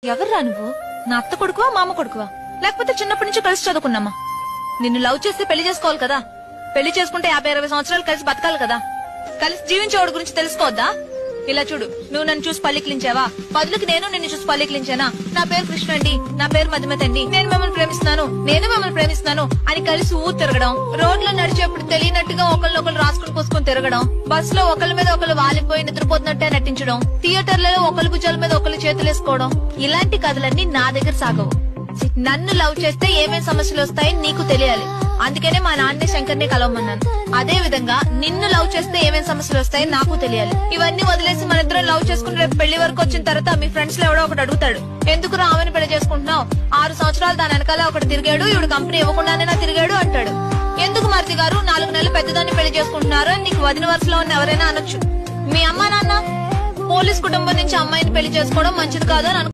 ఎవర్రా నువ్వు? నా అత్త కొడుకువా మామ కొడుకువా లేకపోతే చిన్నప్పటి నుంచి కలిసి చదువుకున్నామా? నిన్ను లవ్ చేస్తే పెళ్లి చేసుకోవాలి కదా. పెళ్లి చేసుకుంటే 50-60 సంవత్సరాలు కలిసి బతకాలి కదా. కలిసి జీవించేవాడి గురించి తెలుసుకోవద్దా? ఇలా చూడు, నువ్వు నన్ను చూసి పల్లికిలించావా? బదులుకి నేను నిన్ను చూసి పల్లికిలించానా? నా పేరు కృష్ణ అండి, నా పేరు మధుమతి అండి, నేను మిమ్మల్ని ప్రేమిస్తున్నాను, నేను మిమ్మల్ని ప్రేమిస్తున్నాను అని కలిసి ఊరు తిరగడం, రోడ్లో నడిచేప్పుడు తెలియనట్టుగా ఒకళ్ళొకళ్ళు రాసుకుని పూసుకుని తిరగడం, బస్ లో ఒకళ్ళ మీద ఒకళ్ళు వాలిపోయి నిద్రపోతున్నట్టే నటించడం, థియేటర్లలో ఒకళ్ళ భుజాల మీద ఒకళ్ళు చేతులేసుకోవడం, ఇలాంటి కథలన్నీ నా దగ్గర సాగవు. నన్ను లవ్ చేస్తే ఏమేం సమస్యలు వస్తాయని నీకు తెలియాలి. అందుకనే మా నాన్నే శంకర్ని కలవమన్నాను. అదే విధంగా నిన్ను లవ్ చేస్తే ఏమేం సమస్యలు వస్తాయని నాకు తెలియాలి. ఇవన్నీ వదిలేసి మన ఇద్దరం లవ్ చేసుకుని రేపు పెళ్లి వరకు వచ్చిన తర్వాత మీ ఫ్రెండ్స్ లో ఎవడో ఒకటి అడుగుతాడు, ఎందుకు రామని పెళ్లి చేసుకుంటున్నావు? 6 సంవత్సరాలు దాని వెనకాల ఒకటి తిరిగాడు, ఇవిడు కంపెనీ ఇవ్వకుండానే తిరిగాడు అంటాడు. ఎందుకు మరిది గారు 4 నెలలు పెద్దదాన్ని పెళ్లి చేసుకుంటున్నారు అని నీకు వదిన వరుసలో ఉన్న ఎవరైనా అనొచ్చు. మీ అమ్మా నాన్న పోలీస్ కుటుంబం నుంచి అమ్మాయిని పెళ్లి చేసుకోవడం మంచిది కాదు అని